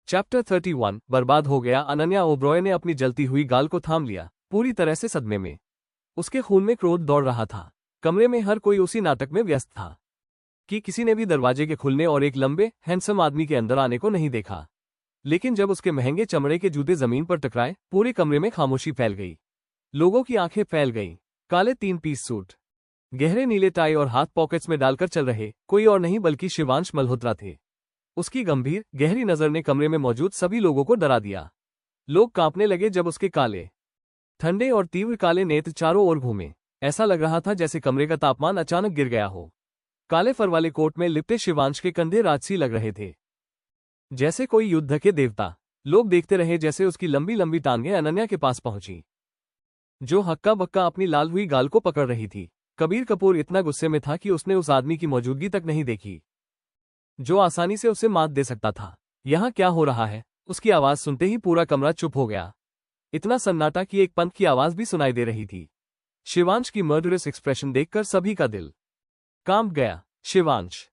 Chapter 31 बर्बाद हो गया। अनन्या ओब्रॉय ने अपनी जलती हुई गाल को थाम लिया, पूरी तरह से सदमे में। उसके खून में क्रोध दौड़ रहा था। कमरे में हर कोई उसी नाटक में व्यस्त था कि किसी ने भी दरवाजे के खुलने और एक लंबे हैंडसम आदमी के अंदर आने को नहीं देखा। लेकिन जब उसके महंगे चमड़े के जूते जमीन पर टकराए, पूरे कमरे में खामोशी फैल गई। लोगों की आंखें फैल गईं। काले 3 पीस सूट, गहरे नीले टाई और हाथ पॉकेट्स में डालकर चल रहे कोई और नहीं बल्कि शिवांश मल्होत्रा थे। उसकी गंभीर गहरी नजर ने कमरे में मौजूद सभी लोगों को डरा दिया। लोग कांपने लगे जब उसके काले, ठंडे और तीव्र काले नेत्र चारों ओर घूमे। ऐसा लग रहा था जैसे कमरे का तापमान अचानक गिर गया हो। काले फर वाले कोट में लिपटे शिवांश के कंधे राजसी लग रहे थे, जैसे कोई युद्ध के देवता। लोग देखते रहे जैसे उसकी लंबी लंबी टांगें अनन्या के पास पहुंची, जो हक्का बक्का अपनी लाल हुई गाल को पकड़ रही थी। कबीर कपूर इतना गुस्से में था कि उसने उस आदमी की मौजूदगी तक नहीं देखी जो आसानी से उसे मात दे सकता था। यहां क्या हो रहा है? उसकी आवाज सुनते ही पूरा कमरा चुप हो गया। इतना सन्नाटा कि एक पंत की आवाज भी सुनाई दे रही थी। शिवांश की मर्डरस एक्सप्रेशन देखकर सभी का दिल कांप गया। शिवांश,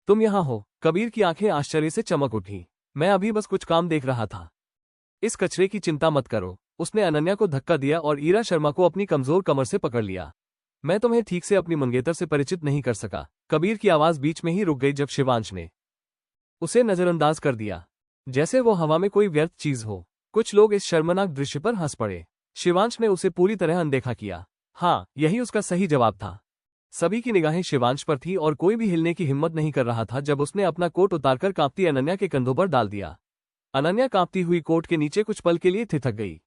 तुम यहां हो? कबीर की आंखें आश्चर्य से चमक उठी। मैं अभी बस कुछ काम देख रहा था। इस कचरे की चिंता मत करो। उसने अनन्या को धक्का दिया और ईरा शर्मा को अपनी कमजोर कमर से पकड़ लिया। मैं तुम्हें ठीक से अपनी मंगेतर से परिचित नहीं कर सका। कबीर की आवाज बीच में ही रुक गई जब शिवांश ने उसे नजरअंदाज कर दिया, जैसे वो हवा में कोई व्यर्थ चीज हो। कुछ लोग इस शर्मनाक दृश्य पर हंस पड़े। शिवांश ने उसे पूरी तरह अनदेखा किया। हाँ, यही उसका सही जवाब था। सभी की निगाहें शिवांश पर थी और कोई भी हिलने की हिम्मत नहीं कर रहा था जब उसने अपना कोट उतारकर कांपती अनन्या के कंधों पर डाल दिया। अनन्या कांपती हुई कोट के नीचे कुछ पल के लिए थिथक गई।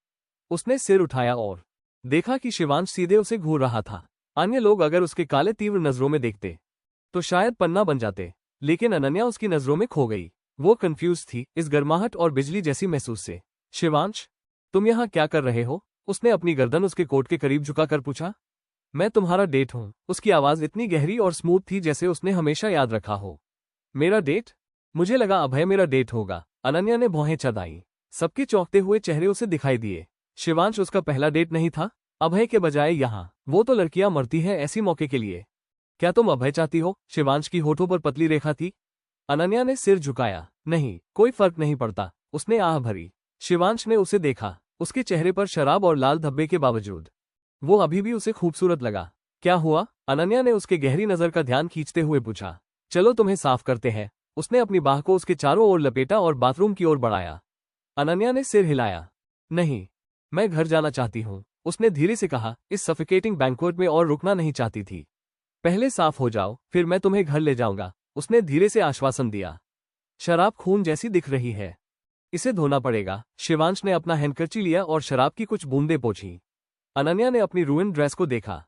उसने सिर उठाया और देखा कि शिवांश सीधे उसे घूर रहा था। अन्य लोग अगर उसके काले तीव्र नजरों में देखते तो शायद पन्ना बन जाते, लेकिन अनन्या उसकी नजरों में खो गई। वो कंफ्यूज थी इस गर्माहट और बिजली जैसी महसूस से। शिवांश, तुम यहाँ क्या कर रहे हो? उसने अपनी गर्दन उसके कोट के करीब झुकाकर पूछा। मैं तुम्हारा डेट हूँ। उसकी आवाज इतनी गहरी और स्मूथ थी जैसे उसने हमेशा याद रखा हो। मेरा डेट? मुझे लगा अभय मेरा डेट होगा। अनन्या ने भौहें चढ़ाई। सबके चौंकते हुए चेहरे उसे दिखाई दिए। शिवांश उसका पहला डेट नहीं था। अभय के बजाय यहाँ वो तो लड़कियां मरती हैं ऐसी मौके के लिए। क्या तुम अभय चाहती हो? शिवांश की होठों पर पतली रेखा थी। अनन्या ने सिर झुकाया। नहीं, कोई फर्क नहीं पड़ता। उसने आह भरी। शिवांश ने उसे देखा। उसके चेहरे पर शराब और लाल धब्बे के बावजूद वो अभी भी उसे खूबसूरत लगा। क्या हुआ? अनन्या ने उसके गहरी नजर का ध्यान खींचते हुए पूछा। चलो तुम्हें साफ करते हैं। उसने अपनी बाह को उसके चारों ओर लपेटा और बाथरूम की ओर बढ़ाया। अनन्या ने सिर हिलाया। नहीं, मैं घर जाना चाहती हूँ, उसने धीरे से कहा। इस सफिकेटिंग बैंक्वेट में और रुकना नहीं चाहती थी। पहले साफ हो जाओ, फिर मैं तुम्हें घर ले जाऊंगा, उसने धीरे से आश्वासन दिया। शराब खून जैसी दिख रही है, इसे धोना पड़ेगा। शिवांश ने अपना हैंडकरची लिया और शराब की कुछ बूंदें पोंछी। अनन्या ने अपनी रूइन ड्रेस को देखा।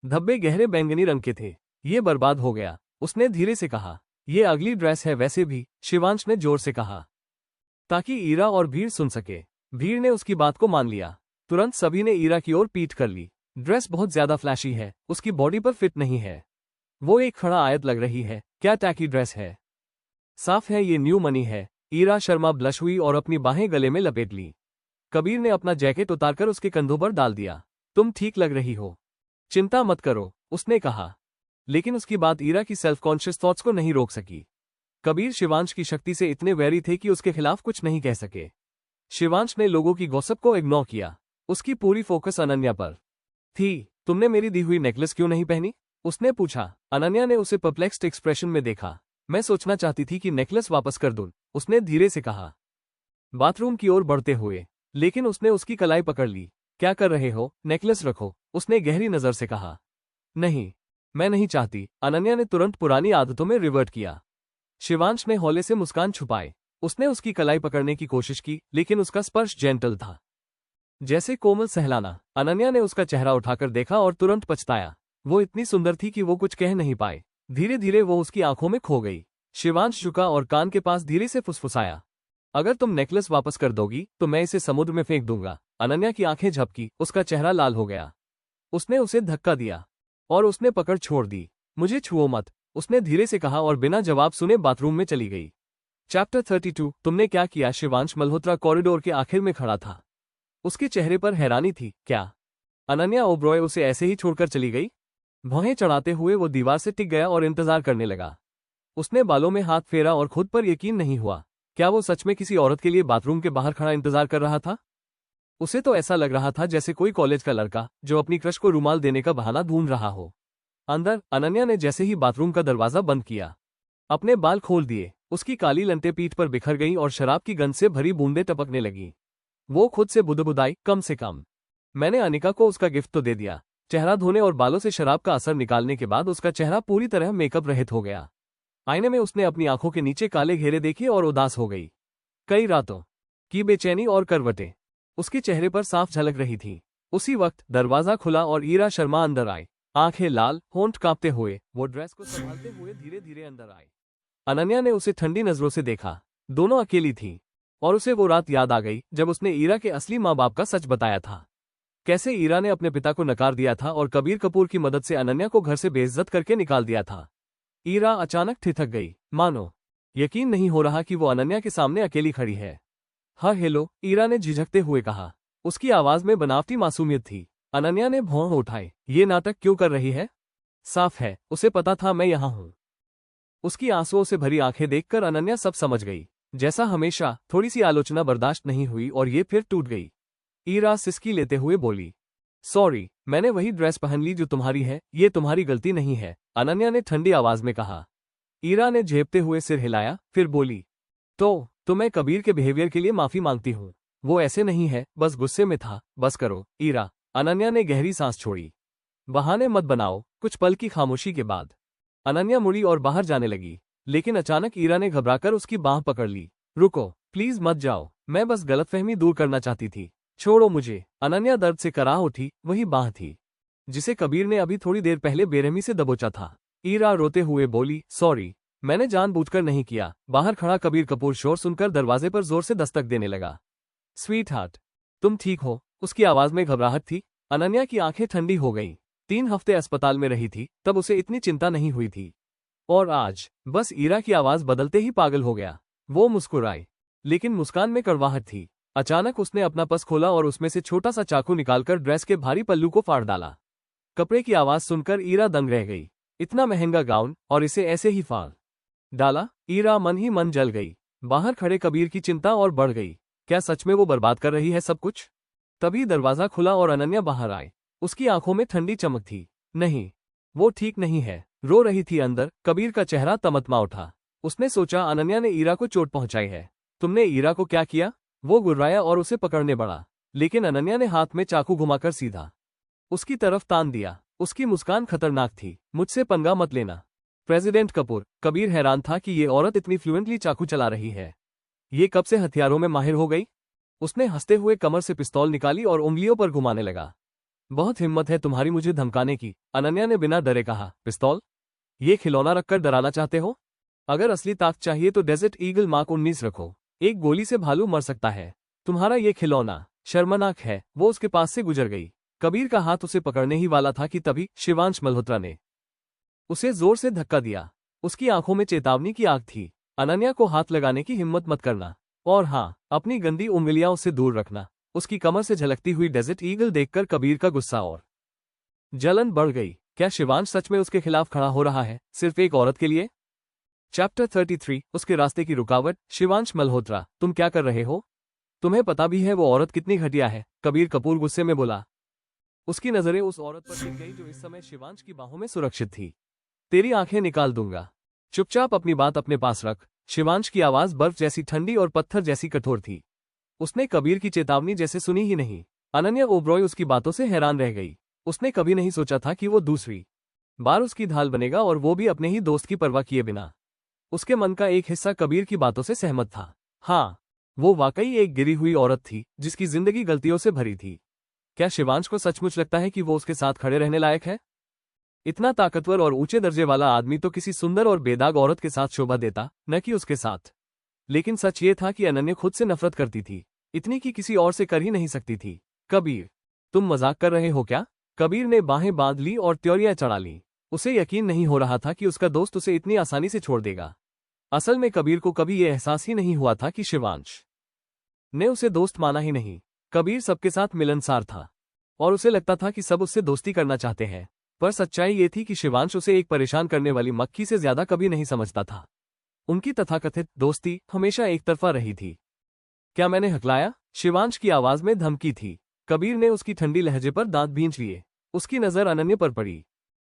धब्बे गहरे बैंगनी रंग के थे। ये बर्बाद हो गया, उसने धीरे से कहा। ये अगली ड्रेस है वैसे भी, शिवांश ने जोर से कहा, ताकि ईरा और भीड़ सुन सके। भीड़ ने उसकी बात को मान लिया। तुरंत सभी ने ईरा की ओर पीठ कर ली। ड्रेस बहुत ज्यादा फ्लैशी है, उसकी बॉडी पर फिट नहीं है। वो एक खड़ा आयत लग रही है। क्या टैकी ड्रेस है। साफ है ये न्यू मनी है। ईरा शर्मा ब्लश हुई और अपनी बाहें गले में लपेट ली। कबीर ने अपना जैकेट उतारकर उसके कंधों पर डाल दिया। तुम ठीक लग रही हो, चिंता मत करो, उसने कहा। लेकिन उसकी बात ईरा की सेल्फ कॉन्शियस थॉट्स को नहीं रोक सकी। कबीर शिवांश की शक्ति से इतने वैरी थे कि उसके खिलाफ कुछ नहीं कह सके। शिवांश ने लोगों की गॉसिप को इग्नोर किया। उसकी पूरी फोकस अनन्या पर थी। तुमने मेरी दी हुई नेकलेस क्यों नहीं पहनी? उसने पूछा। अनन्या ने उसे परप्लेक्स्ड एक्सप्रेशन में देखा। मैं सोचना चाहती थी कि नेकलेस वापस कर दूं, उसने धीरे से कहा, बाथरूम की ओर बढ़ते हुए। लेकिन उसने उसकी कलाई पकड़ ली। क्या कर रहे हो? नेकलेस रखो, उसने गहरी नजर से कहा। नहीं, मैं नहीं चाहती। अनन्या ने तुरंत पुरानी आदतों में रिवर्ट किया। शिवांश ने हौले से मुस्कान छुपाए। उसने उसकी कलाई पकड़ने की कोशिश की, लेकिन उसका स्पर्श जेंटल था, जैसे कोमल सहलाना। अनन्या ने उसका चेहरा उठाकर देखा और तुरंत पछताया। वो इतनी सुंदर थी कि वो कुछ कह नहीं पाए। धीरे धीरे वो उसकी आंखों में खो गई। शिवांश झुका और कान के पास धीरे से फुसफुसाया। अगर तुम नेकलेस वापस कर दोगी तो मैं इसे समुद्र में फेंक दूंगा। अनन्या की आंखें झपकी, उसका चेहरा लाल हो गया। उसने उसे धक्का दिया और उसने पकड़ छोड़ दी। मुझे छुओ मत, उसने धीरे से कहा और बिना जवाब सुने बाथरूम में चली गई। चैप्टर 32 तुमने क्या किया? शिवांश मल्होत्रा कॉरिडोर के आखिर में खड़ा था। उसके चेहरे पर हैरानी थी। क्या अनन्या ओब्रॉय उसे ऐसे ही छोड़कर चली गई? भौहें चढ़ाते हुए वो दीवार से टिक गया और इंतजार करने लगा। उसने बालों में हाथ फेरा और खुद पर यकीन नहीं हुआ। क्या वो सच में किसी औरत के लिए बाथरूम के बाहर खड़ा इंतजार कर रहा था? उसे तो ऐसा लग रहा था जैसे कोई कॉलेज का लड़का जो अपनी क्रश को रुमाल देने का बहाना ढूंढ रहा हो। अंदर अनन्या ने जैसे ही बाथरूम का दरवाजा बंद किया, अपने बाल खोल दिए, उसकी काली लंटे पीठ पर बिखर गईं और शराब की गंध से भरी बूंदें टपकने लगीं। वो खुद से बुदबुदाई, कम से कम मैंने अनिका को उसका गिफ्ट तो दे दिया। चेहरा धोने और बालों से शराब का असर निकालने के बाद उसका चेहरा पूरी तरह मेकअप रहित हो गया। आईने में उसने अपनी आंखों के नीचे काले घेरे देखे और उदास हो गई। कई रातों की बेचैनी और करवटें उसके चेहरे पर साफ झलक रही थी। उसी वक्त दरवाजा खुला और ईरा शर्मा अंदर आए, आंखें लाल, होंठ कांपते हुए। वो ड्रेस को संभालते हुए धीरे धीरे अंदर आए। अनन्या ने उसे ठंडी नजरों से देखा। दोनों अकेली थीं और उसे वो रात याद आ गई जब उसने ईरा के असली माँ बाप का सच बताया था। कैसे ईरा ने अपने पिता को नकार दिया था और कबीर कपूर की मदद से अनन्या को घर से बेइज्जत करके निकाल दिया था। ईरा अचानक ठिठक गई, मानो यकीन नहीं हो रहा कि वो अनन्या के सामने अकेली खड़ी है। हाँ हेलो, ईरा ने झिझकते हुए कहा। उसकी आवाज में बनावटी मासूमियत थी। अनन्या ने भौं उठाए। ये नाटक क्यों कर रही है? साफ है उसे पता था मैं यहाँ हूँ। उसकी आंसुओं से भरी आंखें देखकर अनन्या सब समझ गई। जैसा हमेशा, थोड़ी सी आलोचना बर्दाश्त नहीं हुई और ये फिर टूट गई। ईरा सिसकी लेते हुए बोली, सॉरी, मैंने वही ड्रेस पहन ली जो तुम्हारी है, ये तुम्हारी गलती नहीं है, अनन्या ने ठंडी आवाज में कहा। ईरा ने झेपते हुए सिर हिलाया, फिर बोली, तो मैं कबीर के बिहेवियर के लिए माफी मांगती हूँ। वो ऐसे नहीं है, बस गुस्से में था। बस करो ईरा। अनन्या ने गहरी सांस छोड़ी। बहाने मत बनाओ। कुछ पल की खामोशी के बाद अनन्या मुड़ी और बाहर जाने लगी, लेकिन अचानक ईरा ने घबराकर उसकी बांह पकड़ ली। रुको, प्लीज मत जाओ, मैं बस गलतफहमी दूर करना चाहती थी। छोड़ो मुझे। अनन्या दर्द से कराह उठी। वही बांह थी जिसे कबीर ने अभी थोड़ी देर पहले बेरहमी से दबोचा था। ईरा रोते हुए बोली, सॉरी, मैंने जानबूझकर नहीं किया। बाहर खड़ा कबीर कपूर शोर सुनकर दरवाजे पर जोर से दस्तक देने लगा। स्वीट हार्ट, तुम ठीक हो? उसकी आवाज में घबराहट थी। अनन्या की आंखें ठंडी हो गईं। 3 हफ्ते अस्पताल में रही थी, तब उसे इतनी चिंता नहीं हुई थी। और आज बस ईरा की आवाज बदलते ही पागल हो गया। वो मुस्कुराई, लेकिन मुस्कान में कड़वाहट थी। अचानक उसने अपना पर्स खोला और उसमें से छोटा सा चाकू निकालकर ड्रेस के भारी पल्लू को फाड़ डाला। कपड़े की आवाज सुनकर ईरा दंग रह गई। इतना महंगा गाउन, और इसे ऐसे ही फाड़ डाला? ईरा मन ही मन जल गई। बाहर खड़े कबीर की चिंता और बढ़ गई। क्या सच में वो बर्बाद कर रही है सब कुछ? तभी दरवाजा खुला और अनन्या बाहर आए। उसकी आंखों में ठंडी चमक थी। नहीं, वो ठीक नहीं है। रो रही थी अंदर। कबीर का चेहरा तमतमा उठा। उसने सोचा अनन्या ने ईरा को चोट पहुंचाई है। तुमने ईरा को क्या किया? वो गुर्राया और उसे पकड़ने बढ़ा, लेकिन अनन्या ने हाथ में चाकू घुमाकर सीधा उसकी तरफ तान दिया। उसकी मुस्कान खतरनाक थी। मुझसे पंगा मत लेना, प्रेसिडेंट कपूर। कबीर हैरान था कि ये औरत इतनी फ्लुएंटली चाकू चला रही है। ये कब से हथियारों में माहिर हो गई? उसने हंसते हुए कमर से पिस्तौल निकाली और उंगलियों पर घुमाने लगा। बहुत हिम्मत है तुम्हारी मुझे धमकाने की, अनन्या ने बिना डरे कहा। पिस्तौल? ये खिलौना रखकर डराना चाहते हो? अगर असली ताकत चाहिए तो डेजर्ट ईगल मार्क 19 रखो। एक गोली से भालू मर सकता है। तुम्हारा ये खिलौना शर्मनाक है। वो उसके पास से गुजर गई। कबीर का हाथ उसे पकड़ने ही वाला था कि तभी शिवांश मल्होत्रा ने उसे जोर से धक्का दिया। उसकी आंखों में चेतावनी की आग थी। अनन्या को हाथ लगाने की हिम्मत मत करना, और हाँ, अपनी गंदी उंगलियां उससे दूर रखना। उसकी कमर से झलकती हुई डेजर्ट ईगल देखकर कबीर का गुस्सा और जलन बढ़ गई। क्या शिवांश सच में उसके खिलाफ खड़ा हो रहा है, सिर्फ एक औरत के लिए? चैप्टर 33, उसके रास्ते की रुकावट। शिवांश मल्होत्रा, तुम क्या कर रहे हो? तुम्हें पता भी है वो औरत कितनी घटिया है? कबीर कपूर गुस्से में बोला। उसकी नजरें उस औरत पर टिक गई जो इस समय शिवांश की बाहों में सुरक्षित थी। तेरी आंखें निकाल दूंगा। चुपचाप अपनी बात अपने पास रख। शिवांश की आवाज बर्फ जैसी ठंडी और पत्थर जैसी कठोर थी। उसने कबीर की चेतावनी जैसे सुनी ही नहीं। अनन्या ओब्रॉय उसकी बातों से हैरान रह गई। उसने कभी नहीं सोचा था कि वो दूसरी बार उसकी ढाल बनेगा, और वो भी अपने ही दोस्त की परवाह किए बिना। उसके मन का एक हिस्सा कबीर की बातों से सहमत था। हाँ, वो वाकई एक गिरी हुई औरत थी जिसकी जिंदगी गलतियों से भरी थी। क्या शिवांश को सचमुच लगता है कि वो उसके साथ खड़े रहने लायक है? इतना ताकतवर और ऊंचे दर्जे वाला आदमी तो किसी सुंदर और बेदाग औरत के साथ शोभा देता, न कि उसके साथ। लेकिन सच ये था कि अनन्या खुद से नफरत करती थी, इतनी कि किसी और से कर ही नहीं सकती थी। कबीर, तुम मजाक कर रहे हो क्या? कबीर ने बाहें बांध ली और त्योरियां चढ़ा ली। उसे यकीन नहीं हो रहा था कि उसका दोस्त उसे इतनी आसानी से छोड़ देगा। असल में कबीर को कभी यह एहसास ही नहीं हुआ था कि शिवांश ने उसे दोस्त माना ही नहीं। कबीर सबके साथ मिलनसार था और उसे लगता था कि सब उससे दोस्ती करना चाहते हैं, पर सच्चाई ये थी कि शिवांश उसे एक परेशान करने वाली मक्खी से ज्यादा कभी नहीं समझता था। उनकी तथाकथित दोस्ती हमेशा एक तरफा रही थी। क्या मैंने हकलाया? शिवांश की आवाज में धमकी थी। कबीर ने उसकी ठंडी लहजे पर दांत भींच लिए। उसकी नजर अनन्या पर पड़ी,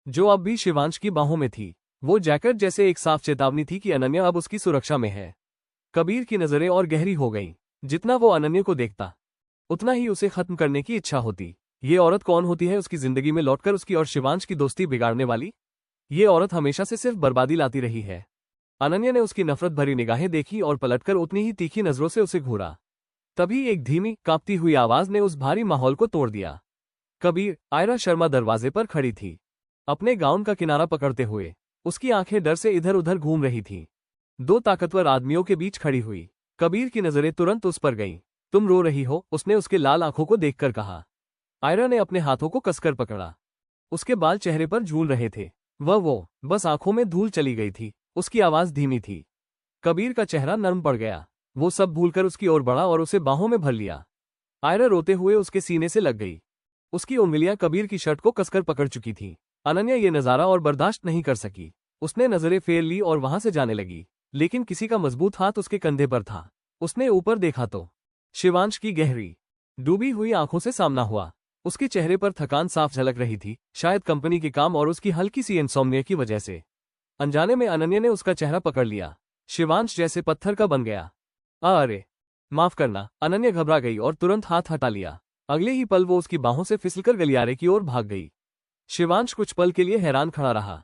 जो अब भी शिवांश की बाहों में थी। वो जैकेट जैसे एक साफ चेतावनी थी कि अनन्या अब उसकी सुरक्षा में है। कबीर की नजरें और गहरी हो गईं। जितना वो अनन्या को देखता, उतना ही उसे खत्म करने की इच्छा होती। ये औरत कौन होती है उसकी जिंदगी में लौटकर उसकी और शिवांश की दोस्ती बिगाड़ने वाली? ये औरत हमेशा से सिर्फ बर्बादी लाती रही है। अनन्या ने उसकी नफरत भरी निगाहें देखी और पलटकर उतनी ही तीखी नजरों से उसे घूरा। तभी एक धीमी, कांपती हुई आवाज ने उस भारी माहौल को तोड़ दिया। कबीर, आयरा शर्मा दरवाजे पर खड़ी थी, अपने गाउन का किनारा पकड़ते हुए। उसकी आंखें डर से इधर उधर घूम रही थीं। दो ताकतवर आदमियों के बीच खड़ी हुई। कबीर की नजरें तुरंत उस पर गईं। तुम रो रही हो? उसने उसके लाल आंखों को देखकर कहा। आयरा ने अपने हाथों को कसकर पकड़ा। उसके बाल चेहरे पर झूल रहे थे। बस आंखों में धूल चली गई थी। उसकी आवाज धीमी थी। कबीर का चेहरा नर्म पड़ गया। वो सब भूलकर उसकी ओर बढ़ा और उसे बाहों में भर लिया। आयरा रोते हुए उसके सीने से लग गई। उसकी उंगलियां कबीर की शर्ट को कसकर पकड़ चुकी थीं। अनन्या ये नजारा और बर्दाश्त नहीं कर सकी। उसने नजरें फेर ली और वहां से जाने लगी, लेकिन किसी का मजबूत हाथ उसके कंधे पर था। उसने ऊपर देखा तो शिवांश की गहरी, डूबी हुई आंखों से सामना हुआ। उसके चेहरे पर थकान साफ झलक रही थी, शायद कंपनी के काम और उसकी हल्की सी इंसोम्निया की वजह से। अनजाने में अनन्या ने उसका चेहरा पकड़ लिया। शिवांश जैसे पत्थर का बन गया। अरे माफ करना। अनन्या घबरा गई और तुरंत हाथ हटा लिया। अगले ही पल वो उसकी बाहों से फिसलकर गलियारे की ओर भाग गई। शिवांश कुछ पल के लिए हैरान खड़ा रहा,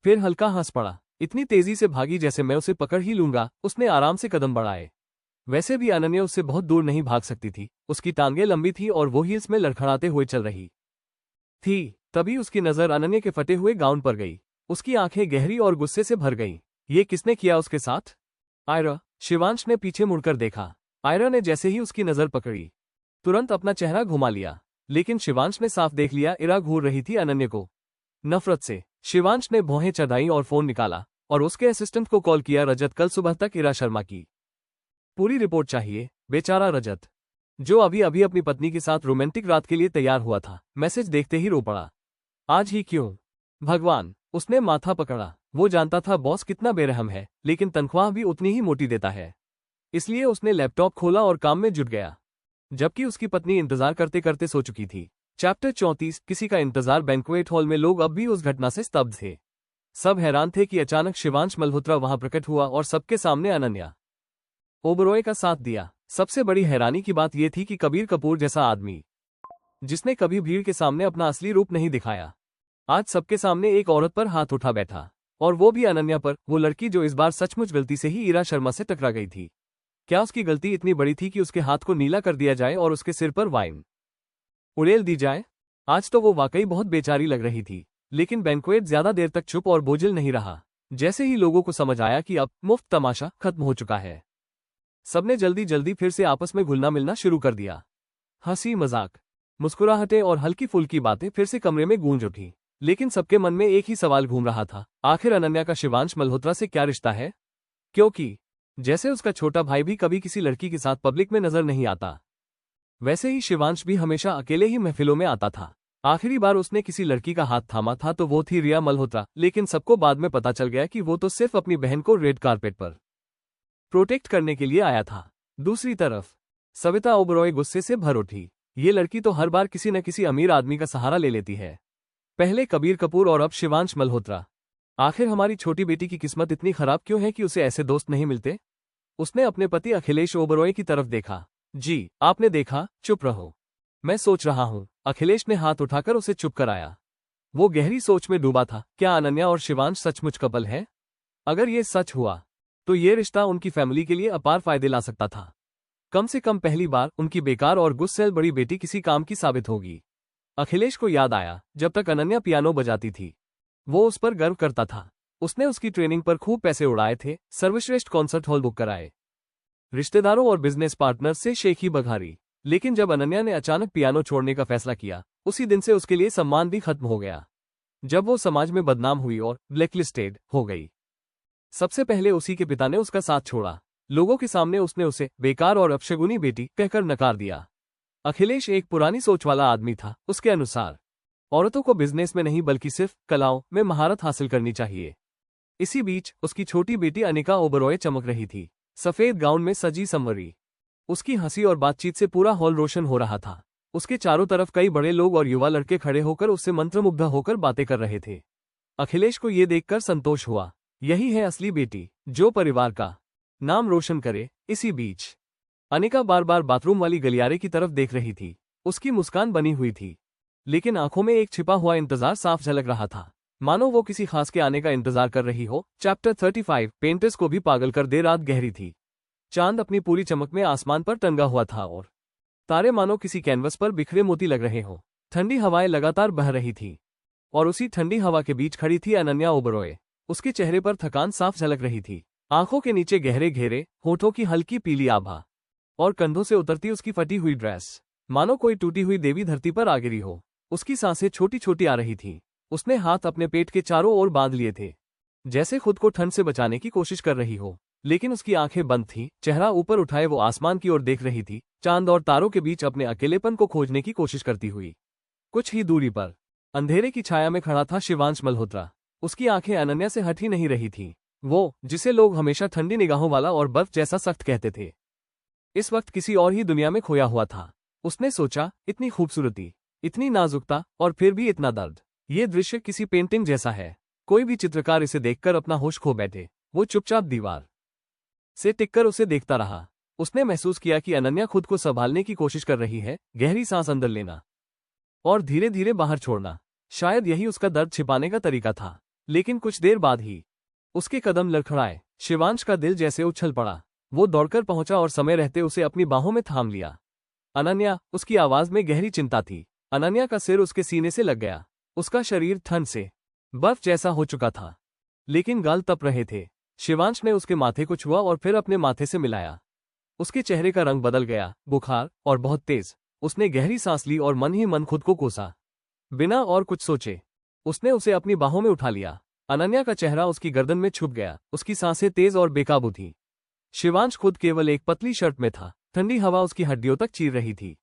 फिर हल्का हंस पड़ा। इतनी तेजी से भागी जैसे मैं उसे पकड़ ही लूंगा। उसने आराम से कदम बढ़ाए। वैसे भी अनन्या उससे बहुत दूर नहीं भाग सकती थी। उसकी टांगें लंबी थी और वो हील्स में लड़खड़ाते हुए चल रही थी। तभी उसकी नजर अनन्या के फटे हुए गाउन पर गई। उसकी आंखें गहरी और गुस्से से भर गईं। ये किसने किया उसके साथ? आयरा। शिवांश ने पीछे मुड़कर देखा। आयरा ने जैसे ही उसकी नजर पकड़ी, तुरंत अपना चेहरा घुमा लिया, लेकिन शिवांश ने साफ देख लिया, इरा घूर रही थी अनन्या को नफरत से। शिवांश ने भौहें चढ़ाई और फोन निकाला और उसके असिस्टेंट को कॉल किया। रजत, कल सुबह तक इरा शर्मा की पूरी रिपोर्ट चाहिए। बेचारा रजत, जो अभी अभी अपनी पत्नी के साथ रोमांटिक रात के लिए तैयार हुआ था, मैसेज देखते ही रो पड़ा। आज ही क्यों? भगवान, उसने माथा पकड़ा। वो जानता था बॉस कितना बेरहम है, लेकिन तनख्वाह भी उतनी ही मोटी देता है। इसलिए उसने लैपटॉप खोला और काम में जुट गया, जबकि उसकी पत्नी इंतजार करते करते सो चुकी थी। चैप्टर 34, किसी का इंतजार। बैंक्वेट हॉल में लोग अब भी उस घटना से स्तब्ध थे। सब हैरान थे कि अचानक शिवांश मल्होत्रा वहां प्रकट हुआ और सबके सामने अनन्या ओबरॉय का साथ दिया। सबसे बड़ी हैरानी की बात यह थी कि कबीर कपूर जैसा आदमी, जिसने कभी भीड़ के सामने अपना असली रूप नहीं दिखाया, आज सबके सामने एक औरत पर हाथ उठा बैठा, और वो भी अनन्या पर। वो लड़की जो इस बार सचमुच गलती से ही इरा शर्मा से टकरा गई थी। क्या उसकी गलती इतनी बड़ी थी कि उसके हाथ को नीला कर दिया जाए और उसके सिर पर वाइन उड़ेल दी जाए? आज तो वो वाकई बहुत बेचारी लग रही थी। लेकिन बैंक्वेट ज्यादा देर तक चुप और बोझिल नहीं रहा। जैसे ही लोगों को समझ आया कि अब मुफ्त तमाशा खत्म हो चुका है, सबने जल्दी जल्दी फिर से आपस में घुलना मिलना शुरू कर दिया। हंसी मजाक, मुस्कुराहटें और हल्की फुल्की बातें फिर से कमरे में गूंज उठी। लेकिन सबके मन में एक ही सवाल घूम रहा था, आखिर अनन्या का शिवांश मल्होत्रा से क्या रिश्ता है? क्योंकि जैसे उसका छोटा भाई भी कभी किसी लड़की के साथ पब्लिक में नजर नहीं आता, वैसे ही शिवांश भी हमेशा अकेले ही महफिलों में आता था। आखिरी बार उसने किसी लड़की का हाथ थामा था तो वो थी रिया मल्होत्रा। लेकिन सबको बाद में पता चल गया कि वो तो सिर्फ अपनी बहन को रेड कारपेट पर प्रोटेक्ट करने के लिए आया था। दूसरी तरफ सविता ओबरॉय गुस्से से भर उठी। ये लड़की तो हर बार किसी न किसी अमीर आदमी का सहारा ले लेती है, पहले कबीर कपूर और अब शिवांश मल्होत्रा। आखिर हमारी छोटी बेटी की किस्मत इतनी खराब क्यों है कि उसे ऐसे दोस्त नहीं मिलते? उसने अपने पति अखिलेश ओबरॉय की तरफ देखा। जी, आपने देखा, चुप रहो, मैं सोच रहा हूं। अखिलेश ने हाथ उठाकर उसे चुप कराया। वो गहरी सोच में डूबा था। क्या अनन्या और शिवांश सचमुच कपल है? अगर ये सच हुआ तो ये रिश्ता उनकी फैमिली के लिए अपार फायदे ला सकता था। कम से कम पहली बार उनकी बेकार और गुस्सैल बड़ी बेटी किसी काम की साबित होगी। अखिलेश को याद आया, जब तक अनन्या पियानो बजाती थी, वो उस पर गर्व करता था। उसने उसकी ट्रेनिंग पर खूब पैसे उड़ाए थे, सर्वश्रेष्ठ कॉन्सर्ट हॉल बुक कराए, रिश्तेदारों और बिजनेस पार्टनर से शेखी बघारी। लेकिन जब अनन्या ने अचानक पियानो छोड़ने का फैसला किया, उसी दिन से उसके लिए सम्मान भी खत्म हो गया। जब वो समाज में बदनाम हुई और ब्लैकलिस्टेड हो गई, सबसे पहले उसी के पिता ने उसका साथ छोड़ा। लोगों के सामने उसने उसे बेकार और अपशगुनी बेटी कहकर नकार दिया। अखिलेश एक पुरानी सोच वाला आदमी था। उसके अनुसार औरतों को बिजनेस में नहीं बल्कि सिर्फ कलाओं में महारत हासिल करनी चाहिए। इसी बीच उसकी छोटी बेटी अनिका ओबरॉय चमक रही थी, सफेद गाउन में सजी संवरी। उसकी हंसी और बातचीत से पूरा हॉल रोशन हो रहा था। उसके चारों तरफ कई बड़े लोग और युवा लड़के खड़े होकर उससे मंत्रमुग्ध होकर बातें कर रहे थे। अखिलेश को ये देखकर संतोष हुआ, यही है असली बेटी, जो परिवार का नाम रोशन करे। इसी बीच अनिका बार बार बाथरूम वाली गलियारे की तरफ देख रही थी। उसकी मुस्कान बनी हुई थी, लेकिन आंखों में एक छिपा हुआ इंतजार साफ झलक रहा था, मानो वो किसी खास के आने का इंतजार कर रही हो। चैप्टर 35। पेंटर्स को भी पागल कर दे। रात गहरी थी। चांद अपनी पूरी चमक में आसमान पर टंगा हुआ था और तारे मानो किसी कैनवस पर बिखरे मोती लग रहे हों। ठंडी हवाएं लगातार बह रही थी और उसी ठंडी हवा के बीच खड़ी थी अनन्या ओबरॉय। उसके चेहरे पर थकान साफ झलक रही थी, आंखों के नीचे गहरे घेरे, होठों की हल्की पीली आभा और कंधों से उतरती उसकी फटी हुई ड्रेस, मानो कोई टूटी हुई देवी धरती पर आ गिरी हो। उसकी सांसें छोटी छोटी आ रही थीं। उसने हाथ अपने पेट के चारों ओर बांध लिए थे, जैसे खुद को ठंड से बचाने की कोशिश कर रही हो, लेकिन उसकी आंखें बंद थीं। चेहरा ऊपर उठाए वो आसमान की ओर देख रही थी, चांद और तारों के बीच अपने अकेलेपन को खोजने की कोशिश करती हुई। कुछ ही दूरी पर अंधेरे की छाया में खड़ा था शिवांश मल्होत्रा। उसकी आंखें अनन्या से हट ही नहीं रही थीं। वो, जिसे लोग हमेशा ठंडी निगाहों वाला और बर्फ जैसा सख्त कहते थे, इस वक्त किसी और ही दुनिया में खोया हुआ था। उसने सोचा, इतनी खूबसूरती, इतनी नाजुकता और फिर भी इतना दर्द। ये दृश्य किसी पेंटिंग जैसा है। कोई भी चित्रकार इसे देखकर अपना होश खो बैठे। वो चुपचाप दीवार से टिककर उसे देखता रहा। उसने महसूस किया कि अनन्या खुद को संभालने की कोशिश कर रही है, गहरी सांस अंदर लेना और धीरे धीरे बाहर छोड़ना। शायद यही उसका दर्द छिपाने का तरीका था। लेकिन कुछ देर बाद ही उसके कदम लड़खड़ाए। शिवांश का दिल जैसे उछल पड़ा। वो दौड़कर पहुंचा और समय रहते उसे अपनी बाहों में थाम लिया। अनन्या, उसकी आवाज में गहरी चिंता थी। अनन्या का सिर उसके सीने से लग गया। उसका शरीर ठंड से बर्फ जैसा हो चुका था, लेकिन गाल तप रहे थे। शिवांश ने उसके माथे को छुआ और फिर अपने माथे से मिलाया। उसके चेहरे का रंग बदल गया, बुखार और बहुत तेज। उसने गहरी सांस ली और मन ही मन खुद को कोसा। बिना और कुछ सोचे उसने उसे अपनी बाहों में उठा लिया। अनन्या का चेहरा उसकी गर्दन में छुप गया। उसकी सांसें तेज और बेकाबू थीं। शिवांश खुद केवल एक पतली शर्ट में था। ठंडी हवा उसकी हड्डियों तक चीर रही थी,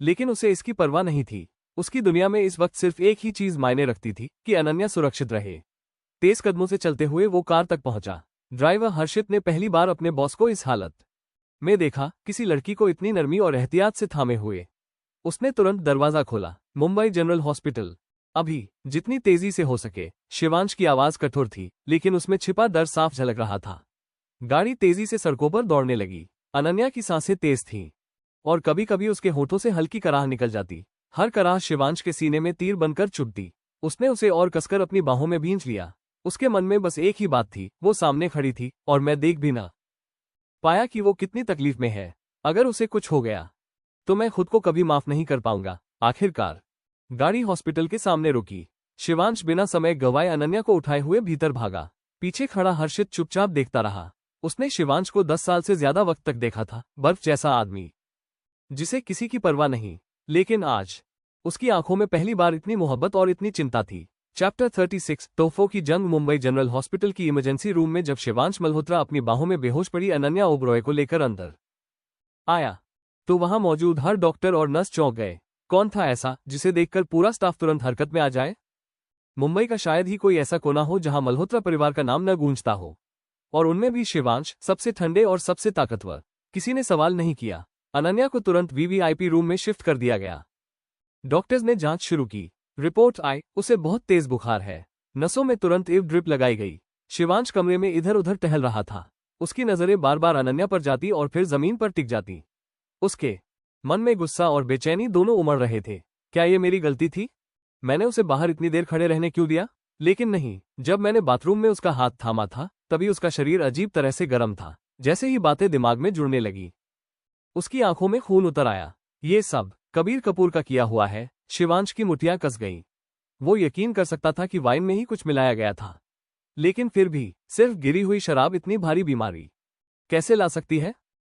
लेकिन उसे इसकी परवाह नहीं थी। उसकी दुनिया में इस वक्त सिर्फ एक ही चीज मायने रखती थी कि अनन्या सुरक्षित रहे। तेज कदमों से चलते हुए वो कार तक पहुंचा। ड्राइवर हर्षित ने पहली बार अपने बॉस को इस हालत में देखा, किसी लड़की को इतनी नरमी और एहतियात से थामे हुए। उसने तुरंत दरवाजा खोला। Mumbai general hospital. अभी जितनी तेजी से हो सके। शिवांश की आवाज कठोर थी, लेकिन उसमें छिपा दर्द साफ झलक रहा था। गाड़ी तेजी से सड़कों पर दौड़ने लगी। अनन्या की सांसें तेज थीं और कभी कभी उसके होठों से हल्की कराह निकल जाती। हर कराह शिवांश के सीने में तीर बनकर चुभती। उसने उसे और कसकर अपनी बाहों में भींच लिया। उसके मन में बस एक ही बात थी, वो सामने खड़ी थी और मैं देख भी ना पाया कि वो कितनी तकलीफ में है। अगर उसे कुछ हो गया तो मैं खुद को कभी माफ नहीं कर पाऊंगा। आखिरकार गाड़ी हॉस्पिटल के सामने रुकी। शिवांश बिना समय गंवाए अनन्या को उठाए हुए भीतर भागा। पीछे खड़ा हर्षित चुपचाप देखता रहा। उसने शिवांश को 10 साल से ज्यादा वक्त तक देखा था, बर्फ जैसा आदमी जिसे किसी की परवाह नहीं। लेकिन आज उसकी आंखों में पहली बार इतनी मोहब्बत और इतनी चिंता थी। चैप्टर 36। तोहफों की जंग। मुंबई जनरल हॉस्पिटल की इमरजेंसी रूम में जब शिवांश मल्होत्रा अपनी बाहों में बेहोश पड़ी अनन्या ओबरॉय को लेकर अंदर आया, तो वहां मौजूद हर डॉक्टर और नर्स चौंक गए। कौन था ऐसा जिसे देखकर पूरा स्टाफ तुरंत हरकत में आ जाए? मुंबई का शायद ही कोई ऐसा कोना हो जहां मल्होत्रा परिवार का नाम न गूंजता हो, और उनमें भी शिवांश, सबसे ठंडे और सबसे ताकतवर। किसी ने सवाल नहीं किया। अनन्या को तुरंत वीवीआईपी रूम में शिफ्ट कर दिया गया। डॉक्टर्स ने जांच शुरू की। रिपोर्ट आई, उसे बहुत तेज बुखार है। नसों में तुरंत इव ड्रिप लगाई गई। शिवांश कमरे में इधर उधर टहल रहा था। उसकी नजरें बार बार अनन्या पर जाती और फिर जमीन पर टिक जाती। उसके मन में गुस्सा और बेचैनी दोनों उमड़ रहे थे। क्या ये मेरी गलती थी? मैंने उसे बाहर इतनी देर खड़े रहने क्यों दिया? लेकिन नहीं, जब मैंने बाथरूम में उसका हाथ थामा था तभी उसका शरीर अजीब तरह से गर्म था। जैसे ही बातें दिमाग में जुड़ने लगी, उसकी आंखों में खून उतर आया। ये सब कबीर कपूर का किया हुआ है। शिवांश की मुठियां कस गईं। वो यकीन कर सकता था कि वाइन में ही कुछ मिलाया गया था, लेकिन फिर भी सिर्फ गिरी हुई शराब इतनी भारी बीमारी कैसे ला सकती है?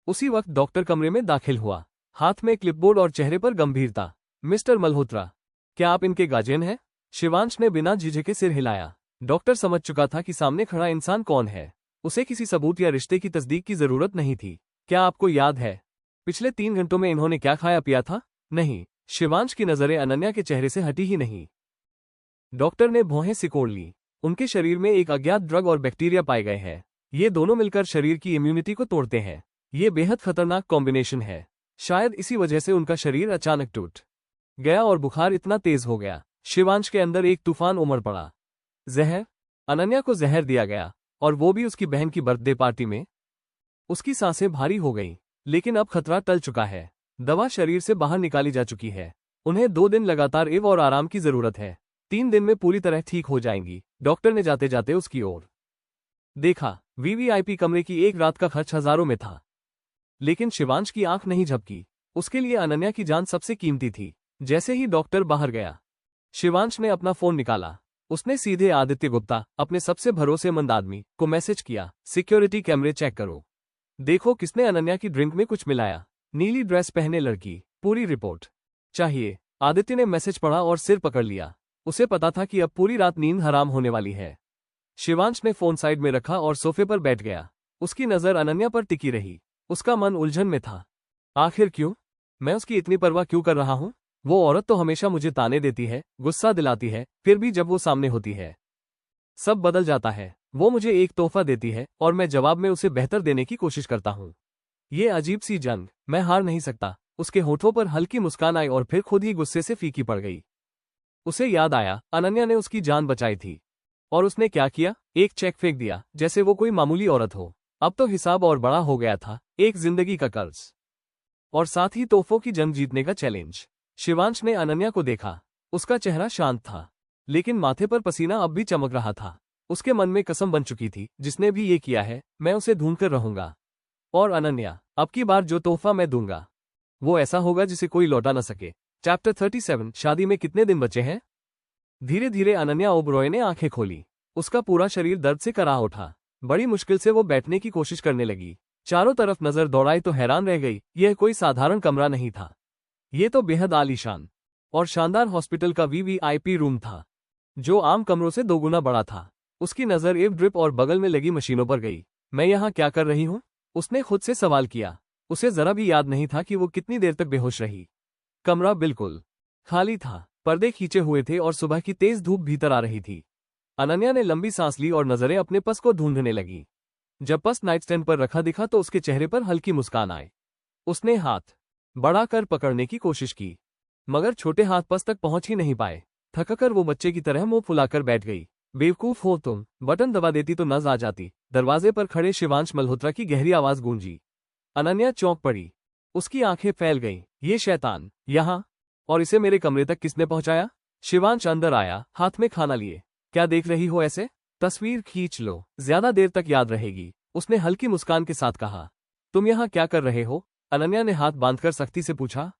उसी वक्त डॉक्टर कमरे में दाखिल हुआ, हाथ में क्लिपबोर्ड और चेहरे पर गंभीरता। मिस्टर मल्होत्रा, क्या आप इनके गार्जियन हैं? शिवांश ने बिना झिझके सिर हिलाया। डॉक्टर समझ चुका था कि सामने खड़ा इंसान कौन है। उसे किसी सबूत या रिश्ते की तस्दीक की जरूरत नहीं थी। क्या आपको याद है पिछले 3 घंटों में इन्होंने क्या खाया पिया था? नहीं। शिवांश की नजरें अनन्या के चेहरे से हटी ही नहीं। डॉक्टर ने भौहें सिकोड़ ली। उनके शरीर में एक अज्ञात ड्रग और बैक्टीरिया पाए गए हैं। ये दोनों मिलकर शरीर की इम्यूनिटी को तोड़ते हैं। ये बेहद खतरनाक कॉम्बिनेशन है। शायद इसी वजह से उनका शरीर अचानक टूट गया और बुखार इतना तेज हो गया। शिवांश के अंदर एक तूफान उमड़ पड़ा। जहर। अनन्या को जहर दिया गया, और वो भी उसकी बहन की बर्थडे पार्टी में। उसकी सांसें भारी हो गईं, लेकिन अब खतरा टल चुका है। दवा शरीर से बाहर निकाली जा चुकी है। उन्हें 2 दिन लगातार एव और आराम की जरूरत है। 3 दिन में पूरी तरह ठीक हो जाएंगी। डॉक्टर ने जाते जाते उसकी ओर देखा। वीवीआईपी कमरे की एक रात का खर्च हजारों में था, लेकिन शिवांश की आंख नहीं झपकी। उसके लिए अनन्या की जान सबसे कीमती थी। जैसे ही डॉक्टर बाहर गया, शिवांश ने अपना फोन निकाला। उसने सीधे आदित्य गुप्ता, अपने सबसे भरोसेमंद आदमी, को मैसेज किया, सिक्योरिटी कैमरे चेक करो, देखो किसने अनन्या की ड्रिंक में कुछ मिलाया। नीली ड्रेस पहने लड़की, पूरी रिपोर्ट चाहिए। आदित्य ने मैसेज पढ़ा और सिर पकड़ लिया। उसे पता था कि अब पूरी रात नींद हराम होने वाली है। शिवांश ने फोन साइड में रखा और सोफे पर बैठ गया। उसकी नजर अनन्या पर टिकी रही। उसका मन उलझन में था। आखिर क्यों? मैं उसकी इतनी परवाह क्यों कर रहा हूं? वो औरत तो हमेशा मुझे ताने देती है, गुस्सा दिलाती है, फिर भी जब वो सामने होती है सब बदल जाता है। वो मुझे एक तोहफा देती है और मैं जवाब में उसे बेहतर देने की कोशिश करता हूं। ये अजीब सी जंग, मैं हार नहीं सकता। उसके होठों पर हल्की मुस्कान आई और फिर खुद ही गुस्से से फीकी पड़ गई। उसे याद आया, अनन्या ने उसकी जान बचाई थी, और उसने क्या किया? एक चेक फेंक दिया, जैसे वो कोई मामूली औरत हो। अब तो हिसाब और बड़ा हो गया था, एक जिंदगी का कर्ज, और साथ ही तोहफों की जंग जीतने का चैलेंज। शिवांश ने अनन्या को देखा। उसका चेहरा शांत था, लेकिन माथे पर पसीना अब भी चमक रहा था। उसके मन में कसम बन चुकी थी, जिसने भी ये किया है, मैं उसे ढूंढकर रहूंगा। और अनन्या, अब की बार जो तोहफा मैं दूंगा, वो ऐसा होगा जिसे कोई लौटा न सके। चैप्टर 37, शादी में कितने दिन बचे हैं? धीरे धीरे अनन्या ओबरॉय ने आंखें खोली। उसका पूरा शरीर दर्द से कराह उठा। बड़ी मुश्किल से वो बैठने की कोशिश करने लगी। चारों तरफ नजर दौड़ाई तो हैरान रह गई। यह कोई साधारण कमरा नहीं था। ये तो बेहद आलीशान और शानदार हॉस्पिटल का वीवीआईपी रूम था, जो आम कमरों से 2 गुना बड़ा था। उसकी नजर एव ड्रिप और बगल में लगी मशीनों पर गई। मैं यहाँ क्या कर रही हूँ? उसने खुद से सवाल किया। उसे जरा भी याद नहीं था कि वो कितनी देर तक बेहोश रही। कमरा बिल्कुल खाली था। पर्दे खींचे हुए थे और सुबह की तेज धूप भीतर आ रही थी। अनन्या ने लंबी सांस ली और नजरें अपने पर्स को ढूंढने लगी। जब पर्स नाइट स्टैंड पर रखा दिखा तो उसके चेहरे पर हल्की मुस्कान आई। उसने हाथ बढ़ाकर पकड़ने की कोशिश की, मगर छोटे हाथ पर्स तक पहुंच ही नहीं पाए। थककर वो बच्चे की तरह मुंह फुलाकर बैठ गई। बेवकूफ हो तुम, बटन दबा देती तो नज़ आ जाती। दरवाजे पर खड़े शिवांश मल्होत्रा की गहरी आवाज गूंजी। अनन्या चौंक पड़ी। उसकी आंखें फैल गईं। ये शैतान यहाँ, और इसे मेरे कमरे तक किसने पहुंचाया? शिवांश अंदर आया, हाथ में खाना लिए। क्या देख रही हो ऐसे? तस्वीर खींच लो, ज्यादा देर तक याद रहेगी, उसने हल्की मुस्कान के साथ कहा। तुम यहाँ क्या कर रहे हो? अनन्या ने हाथ बांधकर सख्ती से पूछा।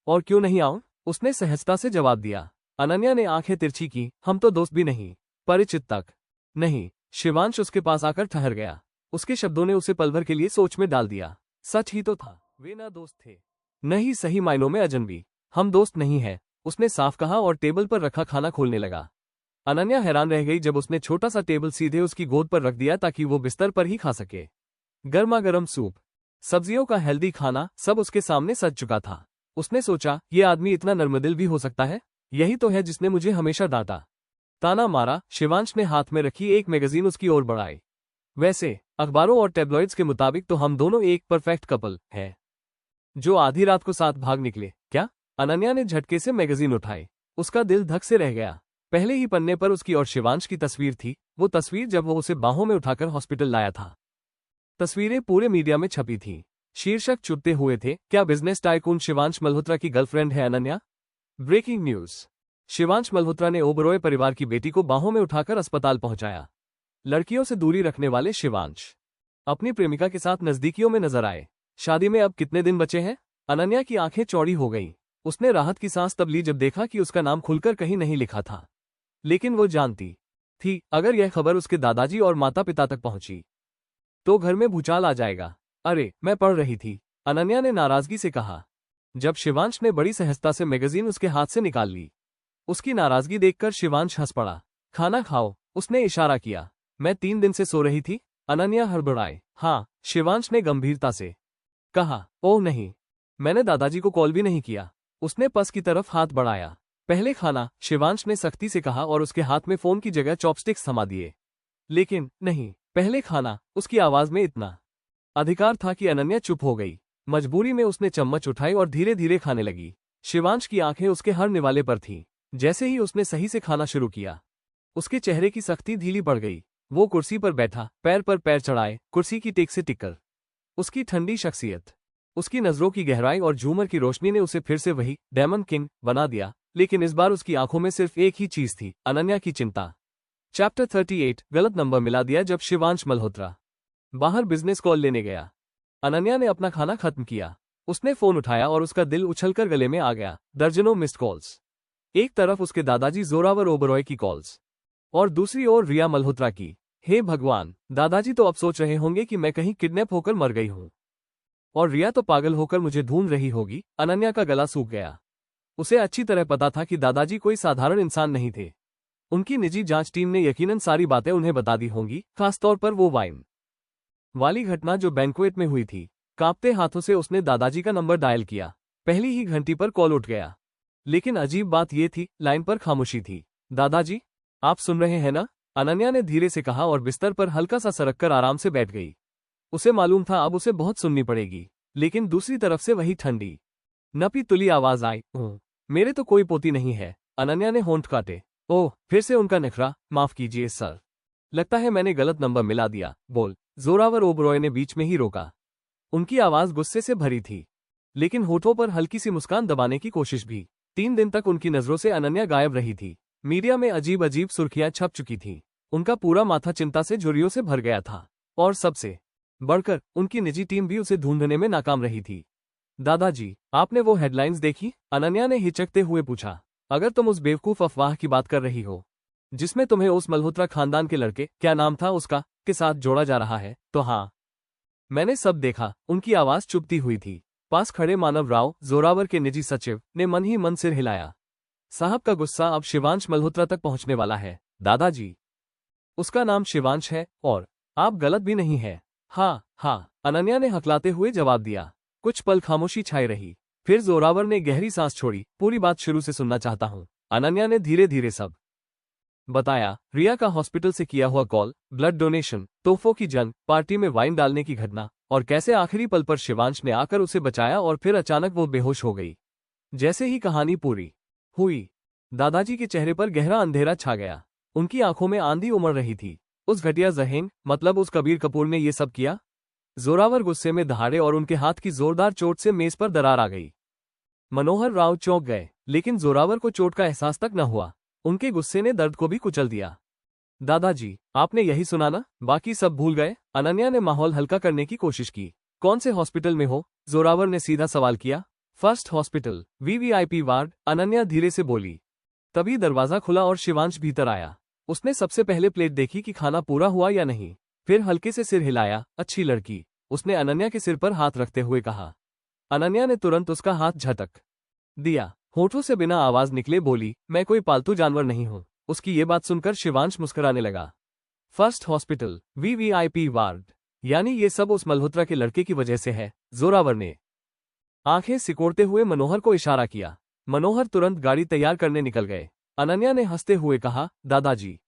और क्यों नहीं आऊं? उसने सहजता से जवाब दिया। अनन्या ने आंखें तिरछी की। हम तो दोस्त भी नहीं, परिचित तक नहीं। शिवांश उसके पास आकर ठहर गया। उसके शब्दों ने उसे पल भर के लिए सोच में डाल दिया। सच ही तो था, वे ना दोस्त थे, नहीं सही मायनों में अजनबी। हम दोस्त नहीं हैं, उसने साफ कहा और टेबल पर रखा खाना खोलने लगा। अनन्या हैरान रह गई जब उसने छोटा सा टेबल सीधे उसकी गोद पर रख दिया ताकि वो बिस्तर पर ही खा सके। गर्मा गर्म सूप, सब्जियों का हेल्दी खाना, सब उसके सामने सज चुका था। उसने सोचा, ये आदमी इतना नर्मदिल भी हो सकता है? यही तो है जिसने मुझे हमेशा डांटा, ताना मारा। शिवांश ने हाथ में रखी एक मैगजीन उसकी ओर बढ़ाई। वैसे अखबारों और टैब्लॉइड्स के मुताबिक तो हम दोनों एक परफेक्ट कपल है, जो आधी रात को साथ भाग निकले। क्या? अनन्या ने झटके से मैगजीन उठाई। उसका दिल धक से रह गया। पहले ही पन्ने पर उसकी और शिवांश की तस्वीर थी, वो तस्वीर जब वो उसे बाहों में उठाकर हॉस्पिटल लाया था। तस्वीरें पूरे मीडिया में छपी थीं। शीर्षक चुपते हुए थे, क्या बिजनेस टाइकून शिवांश मल्होत्रा की गर्लफ्रेंड है अनन्या? Breaking news. शिवांश मल्होत्रा ने ओबरॉय परिवार की बेटी को बाहों में उठाकर अस्पताल पहुंचाया। लड़कियों से दूरी रखने वाले शिवांश अपनी प्रेमिका के साथ नजदीकियों में नजर आए। शादी में अब कितने दिन बचे हैं? अनन्या की आंखें चौड़ी हो गईं। उसने राहत की सांस तब ली जब देखा कि उसका नाम खुलकर कहीं नहीं लिखा था। लेकिन वो जानती थी, अगर यह खबर उसके दादाजी और माता पिता तक पहुंची तो घर में भूचाल आ जाएगा। अरे, मैं पढ़ रही थी, अनन्या ने नाराजगी से कहा। जब शिवांश ने बड़ी सहजता से मैगजीन उसके हाथ से निकाल ली। उसकी नाराजगी देखकर शिवांश हंस पड़ा। खाना खाओ, उसने इशारा किया। मैं 3 दिन से सो रही थी, अनन्या हड़बड़ाए। हाँ, शिवांश ने गंभीरता से कहा। ओह नहीं, मैंने दादाजी को कॉल भी नहीं किया। उसने पर्स की तरफ हाथ बढ़ाया। पहले खाना, शिवांश ने सख्ती से कहा और उसके हाथ में फोन की जगह चॉपस्टिक्स थमा दिए। लेकिन नहीं, पहले खाना, उसकी आवाज में इतना अधिकार था कि अनन्या चुप हो गई। मजबूरी में उसने चम्मच उठाई और धीरे धीरे खाने लगी। शिवांश की आंखें उसके हर निवाले पर थीं। जैसे ही उसने सही से खाना शुरू किया, उसके चेहरे की सख्ती ढीली पड़ गई। वो कुर्सी पर बैठा, पैर पर पैर चढ़ाए, कुर्सी की टेक से टिककर। उसकी ठंडी शख्सियत, उसकी नजरों की गहराई और झूमर की रोशनी ने उसे फिर से वही डायमंड किंग बना दिया। लेकिन इस बार उसकी आंखों में सिर्फ एक ही चीज थी, अनन्या की चिंता। चैप्टर 38। गलत नंबर मिला दिया। जब शिवांश मल्होत्रा बाहर बिजनेस कॉल लेने गया, अनन्या ने अपना खाना खत्म किया। उसने फोन उठाया और उसका दिल उछलकर गले में आ गया। दर्जनों मिस्ड कॉल्स। एक तरफ उसके दादाजी जोरावर ओबरॉय की कॉल्स और दूसरी ओर रिया मल्होत्रा की। हे भगवान, दादाजी तो अब सोच रहे होंगे कि मैं कहीं किडनैप होकर मर गई हूं और रिया तो पागल होकर मुझे ढूंढ रही होगी। अनन्या का गला सूख गया। उसे अच्छी तरह पता था कि दादाजी कोई साधारण इंसान नहीं थे। उनकी निजी जांच टीम ने यकीनन सारी बातें उन्हें बता दी होंगी, खासतौर पर वो वाइन वाली घटना जो बैंक्वेट में हुई थी। कांपते हाथों से उसने दादाजी का नंबर डायल किया। पहली ही घंटी पर कॉल उठ गया। लेकिन अजीब बात यह थी, लाइन पर खामोशी थी। दादाजी, आप सुन रहे हैं ना? अनन्या ने धीरे से कहा और बिस्तर पर हल्का सा सरक कर आराम से बैठ गई। उसे मालूम था अब उसे बहुत सुननी पड़ेगी। लेकिन दूसरी तरफ से वही ठंडी नपी तुली आवाज आई, ओह, मेरे तो कोई पोती नहीं है। अनन्या ने होंठ काटे। ओह, फिर से उनका नखरा। माफ कीजिए सर, लगता है मैंने गलत नंबर मिला दिया। बोल, जोरावर ओबरॉय ने बीच में ही रोका। उनकी आवाज गुस्से से भरी थी, लेकिन होठों पर हल्की सी मुस्कान दबाने की कोशिश भी। 3 दिन तक उनकी नजरों से अनन्या गायब रही थी। मीडिया में अजीब अजीब सुर्खियां छप चुकी थीं। उनका पूरा माथा चिंता से झुर्रियों से भर गया था और सबसे बढ़कर उनकी निजी टीम भी उसे ढूंढने में नाकाम रही थी। दादाजी, आपने वो हेडलाइंस देखी? अनन्या ने हिचकते हुए पूछा। अगर तुम उस बेवकूफ अफवाह की बात कर रही हो जिसमें तुम्हें उस मल्होत्रा खानदान के लड़के, क्या नाम था उसका, के साथ जोड़ा जा रहा है, तो हाँ, मैंने सब देखा। उनकी आवाज चुभती हुई थी। पास खड़े मानव राव, जोरावर के निजी सचिव, ने मन ही मन सिर हिलाया। साहब का गुस्सा अब शिवांश मल्होत्रा तक पहुंचने वाला है। दादाजी, उसका नाम शिवांश है और आप गलत भी नहीं है। हाँ हाँ, अनन्या ने हकलाते हुए जवाब दिया। कुछ पल खामोशी छाई रही। फिर जोरावर ने गहरी सांस छोड़ी। पूरी बात शुरू से सुनना चाहता हूँ। अनन्या ने धीरे धीरे सब बताया। रिया का हॉस्पिटल से किया हुआ कॉल, ब्लड डोनेशन, तोहफों की जंग, पार्टी में वाइन डालने की घटना और कैसे आखिरी पल पर शिवांश ने आकर उसे बचाया और फिर अचानक वो बेहोश हो गई। जैसे ही कहानी पूरी हुई, दादाजी के चेहरे पर गहरा अंधेरा छा गया। उनकी आंखों में आंधी उमड़ रही थी। उस घटिया जहेंग, मतलब उस कबीर कपूर ने ये सब किया? जोरावर गुस्से में दहाड़े और उनके हाथ की जोरदार चोट से मेज पर दरार आ गई। मनोहर राव चौंक गए, लेकिन जोरावर को चोट का एहसास तक न हुआ। उनके गुस्से ने दर्द को भी कुचल दिया। दादाजी, आपने यही सुना ना? बाकी सब भूल गए? अनन्या ने माहौल हल्का करने की कोशिश की। कौन से हॉस्पिटल में हो? जोरावर ने सीधा सवाल किया। First hospital, VVIP ward, Ananya धीरे से बोली। तभी दरवाजा खुला और शिवांश भीतर आया। उसने सबसे पहले प्लेट देखी कि खाना पूरा हुआ या नहीं, फिर हल्के से सिर हिलाया। अच्छी लड़की, उसने अनन्या के सिर पर हाथ रखते हुए कहा। अनन्या ने तुरंत उसका हाथ झटक दिया। होठों से बिना आवाज निकले बोली, मैं कोई पालतू जानवर नहीं हूं। उसकी ये बात सुनकर शिवांश मुस्कुराने लगा। फर्स्ट हॉस्पिटल, वीवीआईपी वार्ड, यानी ये सब उस मल्होत्रा के लड़के की वजह से है। जोरावर ने आंखें सिकोड़ते हुए मनोहर को इशारा किया। मनोहर तुरंत गाड़ी तैयार करने निकल गए। अनन्या ने हंसते हुए कहा, दादाजी,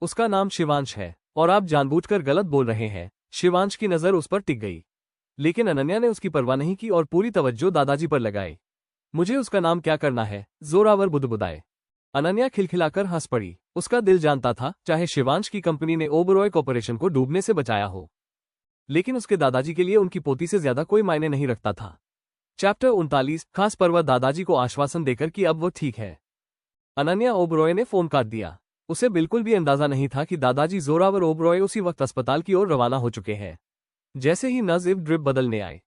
उसका नाम शिवांश है और आप जानबूझकर गलत बोल रहे हैं। शिवांश की नजर उस पर टिक गई, लेकिन अनन्या ने उसकी परवाह नहीं की और पूरी तवज्जो दादाजी पर लगाई। मुझे उसका नाम क्या करना है? जोरावर बुदबुदाए। अनन्या खिलखिलाकर हंस पड़ी। उसका दिल जानता था, चाहे शिवांश की कंपनी ने ओबरॉय कॉर्पोरेशन को डूबने से बचाया हो, लेकिन उसके दादाजी के लिए उनकी पोती से ज्यादा कोई मायने नहीं रखता था। चैप्टर 39। खास पर्व। दादाजी को आश्वासन देकर कि अब वो ठीक है, अनन्या ओबरॉय ने फोन काट दिया। उसे बिल्कुल भी अंदाजा नहीं था कि दादाजी जोरावर ओबरॉय उसी वक्त अस्पताल की ओर रवाना हो चुके हैं। जैसे ही नज़ ड्रिप बदलने आए,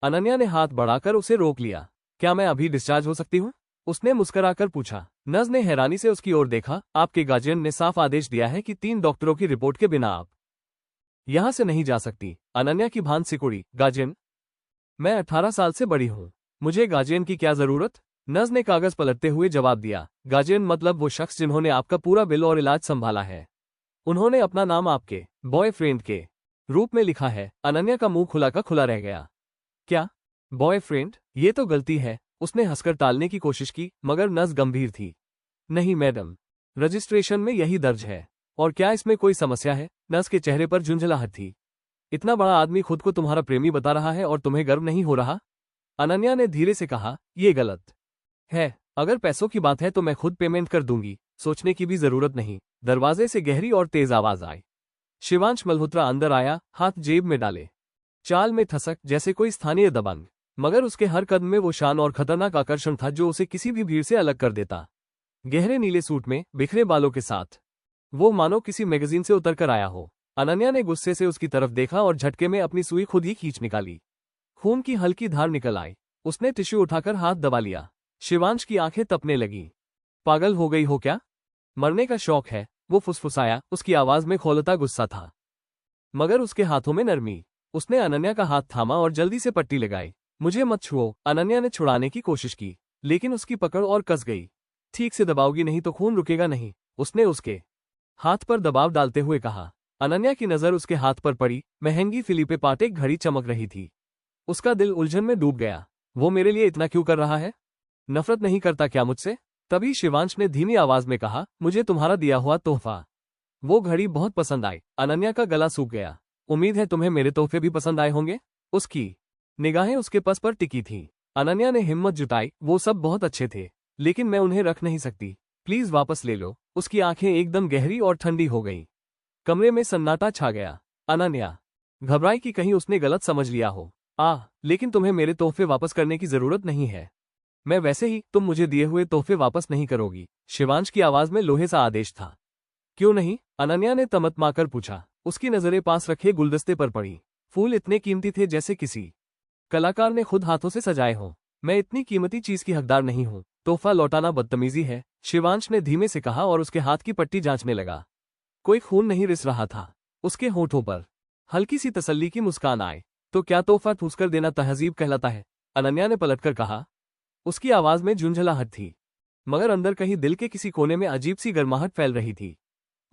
अनन्या ने हाथ बढ़ाकर उसे रोक लिया। क्या मैं अभी डिस्चार्ज हो सकती हूँ? उसने मुस्कुराकर पूछा। नज ने हैरानी से उसकी ओर देखा। आपके गार्जियन ने साफ आदेश दिया है कि 3 डॉक्टरों की रिपोर्ट के बिना आप यहां से नहीं जा सकती। अनन्या की भान सिकुड़ी। गार्जियन? मैं 18 साल से बड़ी हूँ, मुझे गार्जियन की क्या जरूरत? नज ने कागज पलटते हुए जवाब दिया। गार्जियन मतलब वो शख्स जिन्होंने आपका पूरा बिल और इलाज संभाला है। उन्होंने अपना नाम आपके बॉयफ्रेंड के रूप में लिखा है। अनन्या का मुंह खुला का खुला रह गया। क्या बॉयफ्रेंड? ये तो गलती है। उसने हंसकर टालने की कोशिश की, मगर नज गंभीर थी। नहीं मैडम, रजिस्ट्रेशन में यही दर्ज है। और क्या इसमें कोई समस्या है? नर्स के चेहरे पर झुंझलाहट थी। इतना बड़ा आदमी खुद को तुम्हारा प्रेमी बता रहा है और तुम्हें गर्व नहीं हो रहा? अनन्या ने धीरे से कहा, ये गलत है। अगर पैसों की बात है तो मैं खुद पेमेंट कर दूंगी, सोचने की भी जरूरत नहीं। दरवाजे से गहरी और तेज आवाज आई। शिवांश मल्होत्रा अंदर आया, हाथ जेब में डाले, चाल में ठसक जैसे कोई स्थानीय दबंग। मगर उसके हर कदम में वो शान और खतरनाक आकर्षण था जो उसे किसी भी भीड़ से अलग कर देता। गहरे नीले सूट में, बिखरे बालों के साथ, वो मानो किसी मैगजीन से उतरकर आया हो। अनन्या ने गुस्से से उसकी तरफ देखा और झटके में अपनी सुई खुद ही खींच निकाली। खून की हल्की धार निकल आई। उसने टिश्यू उठाकर हाथ दबा लिया। शिवांश की आंखें तपने लगीं। पागल हो गई हो क्या? मरने का शौक है? वो फुसफुसाया, उसकी आवाज में खौलता गुस्सा था, मगर उसके हाथों में नरमी। उसने अनन्या का हाथ थामा और जल्दी से पट्टी लगाई। मुझे मत छुओ, अनन्या ने छुड़ाने की कोशिश की, लेकिन उसकी पकड़ और कस गई। ठीक से दबाओगी नहीं तो खून रुकेगा नहीं, उसने उसके हाथ पर दबाव डालते हुए कहा। अनन्या की नजर उसके हाथ पर पड़ी। महंगी फिलिपे पाटेक घड़ी चमक रही थी। उसका दिल उलझन में डूब गया। वो मेरे लिए इतना क्यों कर रहा है? नफरत नहीं करता क्या मुझसे? तभी शिवांश ने धीमी आवाज में कहा, मुझे तुम्हारा दिया हुआ तोहफा। वो घड़ी बहुत पसंद आई। अनन्या का गला सूख गया। उम्मीद है तुम्हें मेरे तोहफे भी पसंद आए होंगे। उसकी निगाहें उसके पस पर टिकी थीं। अनन्या ने हिम्मत जुटाई, वो सब बहुत अच्छे थे, लेकिन मैं उन्हें रख नहीं सकती। प्लीज वापस ले लो। उसकी आंखें एकदम गहरी और ठंडी हो गईं। कमरे में सन्नाटा छा गया। अनन्या घबराई कि कहीं उसने गलत समझ लिया हो। लेकिन तुम्हें मेरे तोहफे वापस करने की जरूरत नहीं है। मैं वैसे ही, तुम मुझे दिए हुए तोहफे वापस नहीं करोगी। शिवांश की आवाज में लोहे सा आदेश था। क्यों नहीं? अनन्या ने तमतमाकर पूछा। उसकी नजरें पास रखे गुलदस्ते पर पड़ी। फूल इतने कीमती थे जैसे किसी कलाकार ने खुद हाथों से सजाए हों। मैं इतनी कीमती चीज की हकदार नहीं हूं। तोहफा लौटाना बदतमीजी है, शिवांश ने धीमे से कहा और उसके हाथ की पट्टी जांचने लगा। कोई खून नहीं रिस रहा था। उसके होठों पर हल्की सी तसल्ली की मुस्कान आए। तो क्या तोहफा ठूसकर देना तहजीब कहलाता है? अनन्या ने पलटकर कहा। उसकी आवाज में झुंझलाहट थी, मगर अंदर कहीं दिल के किसी कोने में अजीब सी गर्माहट फैल रही थी।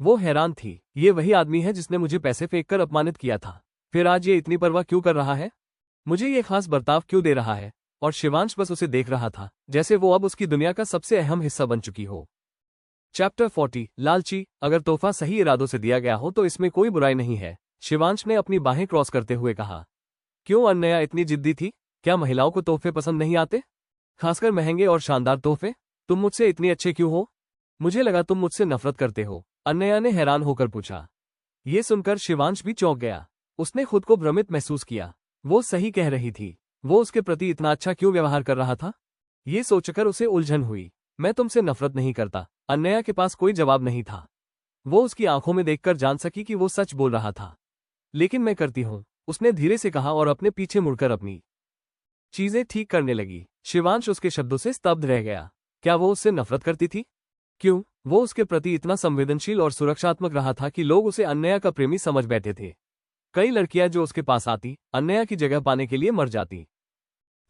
वो हैरान थी। ये वही आदमी है जिसने मुझे पैसे फेंककर अपमानित किया था। फिर आज ये इतनी परवाह क्यों कर रहा है? मुझे ये खास बर्ताव क्यों दे रहा है? और शिवांश बस उसे देख रहा था, जैसे वो अब उसकी दुनिया का सबसे अहम हिस्सा बन चुकी हो। चैप्टर 40 लालची। अगर तोहफा सही इरादों से दिया गया हो तो इसमें कोई बुराई नहीं है, शिवांश ने अपनी बाहें क्रॉस करते हुए कहा। क्यों अनन्या इतनी जिद्दी थी? क्या महिलाओं को तोहफे पसंद नहीं आते, खासकर महंगे और शानदार तोहफे? तुम मुझसे इतनी अच्छे क्यों हो? मुझे लगा तुम मुझसे नफरत करते हो, अनन्या ने हैरान होकर पूछा। ये सुनकर शिवांश भी चौंक गया। उसने खुद को भ्रमित महसूस किया। वो सही कह रही थी। वो उसके प्रति इतना अच्छा क्यों व्यवहार कर रहा था? ये सोचकर उसे उलझन हुई। मैं तुमसे नफरत नहीं करता। अनन्या के पास कोई जवाब नहीं था। वो उसकी आंखों में देखकर जान सकी कि वो सच बोल रहा था। लेकिन मैं करती हूँ, उसने धीरे से कहा और अपने पीछे मुड़कर अपनी चीजें ठीक करने लगी। शिवांश उसके शब्दों से स्तब्ध रह गया। क्या वो उससे नफरत करती थी? क्यों? वो उसके प्रति इतना संवेदनशील और सुरक्षात्मक रहा था कि लोग उसे अनन्या का प्रेमी समझ बैठे थे। कई लड़कियां जो उसके पास आती, अनन्या की जगह पाने के लिए मर जाती।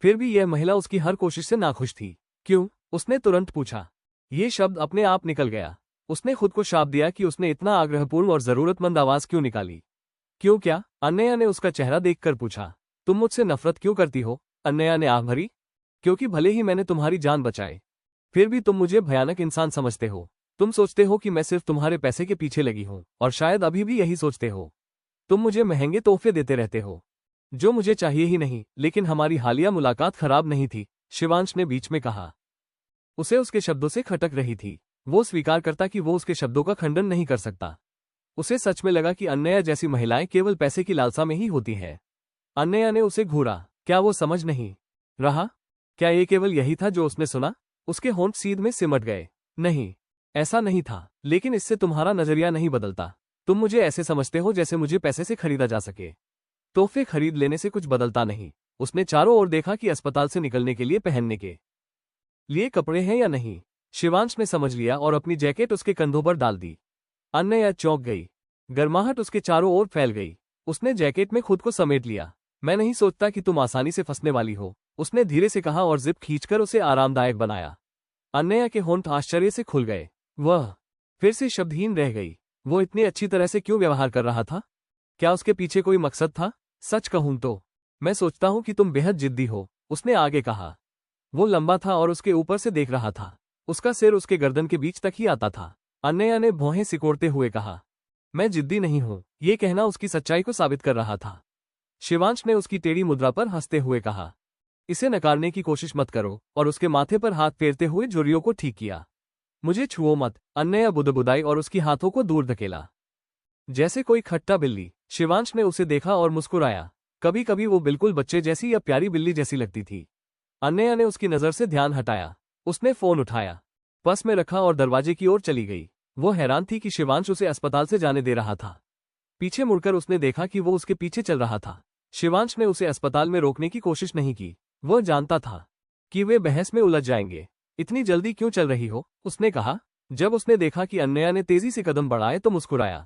फिर भी यह महिला उसकी हर कोशिश से नाखुश थी। क्यों? उसने तुरंत पूछा। ये शब्द अपने आप निकल गया। उसने खुद को शाप दिया कि उसने इतना आग्रहपूर्ण और जरूरतमंद आवाज क्यों निकाली। क्यों क्या? अनन्या ने उसका चेहरा देखकर पूछा। तुम मुझसे नफरत क्यों करती हो? अनन्या ने आह भरी। क्योंकि भले ही मैंने तुम्हारी जान बचाई, फिर भी तुम मुझे भयानक इंसान समझते हो। तुम सोचते हो कि मैं सिर्फ तुम्हारे पैसे के पीछे लगी हूं, और शायद अभी भी यही सोचते हो। तुम मुझे महंगे तोहफे देते रहते हो, जो मुझे चाहिए ही नहीं। लेकिन हमारी हालिया मुलाकात खराब नहीं थी, शिवांश ने बीच में कहा। उसे उसके शब्दों से खटक रही थी। वो स्वीकार करता कि वो उसके शब्दों का खंडन नहीं कर सकता। उसे सच में लगा कि अनन्या जैसी महिलाएं केवल पैसे की लालसा में ही होती हैं। अनन्या ने उसे घूरा। क्या वो समझ नहीं रहा? क्या ये केवल यही था जो उसने सुना? उसके होंठ सीध में सिमट गए। नहीं, ऐसा नहीं था। लेकिन इससे तुम्हारा नजरिया नहीं बदलता। तुम मुझे ऐसे समझते हो जैसे मुझे पैसे से खरीदा जा सके। तोहफे खरीद लेने से कुछ बदलता नहीं। उसने चारों ओर देखा कि अस्पताल से निकलने के लिए पहनने के लिए कपड़े हैं या नहीं। शिवांश ने समझ लिया और अपनी जैकेट उसके कंधों पर डाल दी। अनन्या चौंक गई। गर्माहट उसके चारों ओर फैल गई। उसने जैकेट में खुद को समेट लिया। मैं नहीं सोचता कि तुम आसानी से फंसने वाली हो, उसने धीरे से कहा और जिप खींचकर उसे आरामदायक बनाया। अनन्या के होंठ आश्चर्य से खुल गए। वह फिर से शब्दहीन रह गई। वो इतनी अच्छी तरह से क्यों व्यवहार कर रहा था? क्या उसके पीछे कोई मकसद था? सच कहूं तो मैं सोचता हूं कि तुम बेहद जिद्दी हो, उसने आगे कहा। वो लंबा था और उसके ऊपर से देख रहा था। उसका सिर उसके गर्दन के बीच तक ही आता था। अन्नया ने भौहें सिकोड़ते हुए कहा, मैं जिद्दी नहीं हूं। ये कहना उसकी सच्चाई को साबित कर रहा था। शिवांश ने उसकी टेढ़ी मुद्रा पर हंसते हुए कहा, इसे नकारने की कोशिश मत करो, और उसके माथे पर हाथ फेरते हुए झुर्रियों को ठीक किया। मुझे छुओ मत। अन्नया बुदबुदाई और उसकी हाथों को दूर धकेला, जैसे कोई खट्टा बिल्ली। शिवांश ने उसे देखा और मुस्कुराया। कभी कभी वो बिल्कुल बच्चे जैसी या प्यारी बिल्ली जैसी लगती थी। अन्नया ने उसकी नजर से ध्यान हटाया। उसने फोन उठाया, पर्स में रखा और दरवाजे की ओर चली गई। वो हैरान थी कि शिवांश उसे अस्पताल से जाने दे रहा था। पीछे मुड़कर उसने देखा कि वो उसके पीछे चल रहा था। शिवांश ने उसे अस्पताल में रोकने की कोशिश नहीं की। वह जानता था कि वे बहस में उलझ जाएंगे। इतनी जल्दी क्यों चल रही हो, उसने कहा। जब उसने देखा कि अन्नया ने तेजी से कदम बढ़ाए तो मुस्कुराया।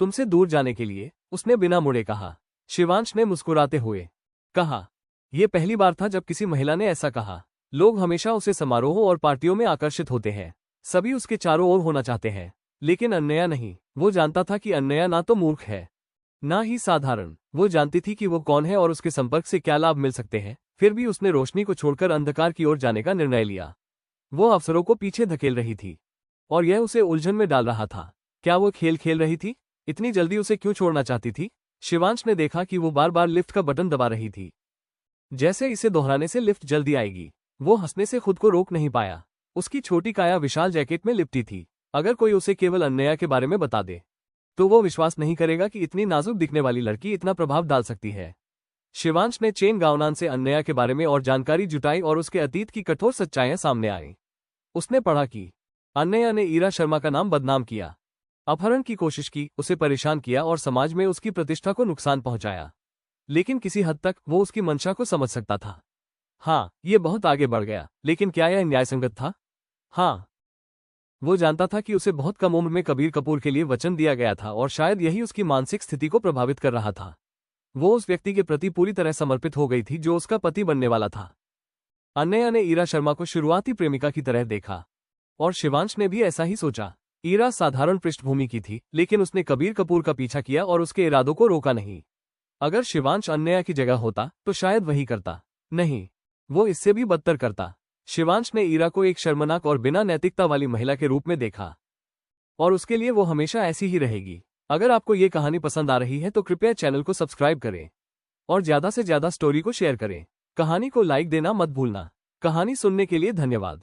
तुमसे दूर जाने के लिए, उसने बिना मुड़े कहा। शिवांश ने मुस्कुराते हुए कहा, यह पहली बार था जब किसी महिला ने ऐसा कहा। लोग हमेशा उसे समारोहों और पार्टियों में आकर्षित होते हैं। सभी उसके चारों ओर होना चाहते हैं, लेकिन अन्नया नहीं। वो जानता था कि अन्नया ना तो मूर्ख है, ना ही साधारण। वो जानती थी कि वो कौन है और उसके संपर्क से क्या लाभ मिल सकते हैं। फिर भी उसने रोशनी को छोड़कर अंधकार की ओर जाने का निर्णय लिया। वो अवसरों को पीछे धकेल रही थी, और यह उसे उलझन में डाल रहा था। क्या वो खेल खेल रही थी? इतनी जल्दी उसे क्यों छोड़ना चाहती थी? शिवांश ने देखा कि वो बार बार लिफ्ट का बटन दबा रही थी, जैसे इसे दोहराने से लिफ्ट जल्दी आएगी। वो हंसने से खुद को रोक नहीं पाया। उसकी छोटी काया विशाल जैकेट में लिपटी थी। अगर कोई उसे केवल अन्नया के बारे में बता दे तो वो विश्वास नहीं करेगा कि इतनी नाजुक दिखने वाली लड़की इतना प्रभाव डाल सकती है। शिवांश ने चेन गावनान से अन्नया के बारे में और जानकारी जुटाई और उसके अतीत की कठोर सच्चाइयां सामने आई। उसने पढ़ा कि अन्नया ने ईरा शर्मा का नाम बदनाम किया, अपहरण की कोशिश की, उसे परेशान किया और समाज में उसकी प्रतिष्ठा को नुकसान पहुंचाया। लेकिन किसी हद तक वो उसकी मंशा को समझ सकता था। हाँ, ये बहुत आगे बढ़ गया, लेकिन क्या यह न्यायसंगत था? हाँ। वो जानता था कि उसे बहुत कम उम्र में कबीर कपूर के लिए वचन दिया गया था और शायद यही उसकी मानसिक स्थिति को प्रभावित कर रहा था। वो उस व्यक्ति के प्रति पूरी तरह समर्पित हो गई थी जो उसका पति बनने वाला था। अन्नया ने ईरा शर्मा को शुरुआती प्रेमिका की तरह देखा, और शिवांश ने भी ऐसा ही सोचा। ईरा साधारण पृष्ठभूमि की थी, लेकिन उसने कबीर कपूर का पीछा किया और उसके इरादों को रोका नहीं। अगर शिवांश अन्नया की जगह होता तो शायद वही करता। नहीं, वो इससे भी बदतर करता। शिवांश ने ईरा को एक शर्मनाक और बिना नैतिकता वाली महिला के रूप में देखा, और उसके लिए वो हमेशा ऐसी ही रहेगी। अगर आपको ये कहानी पसंद आ रही है तो कृपया चैनल को सब्सक्राइब करें और ज्यादा से ज्यादा स्टोरी को शेयर करें। कहानी को लाइक देना मत भूलना। कहानी सुनने के लिए धन्यवाद।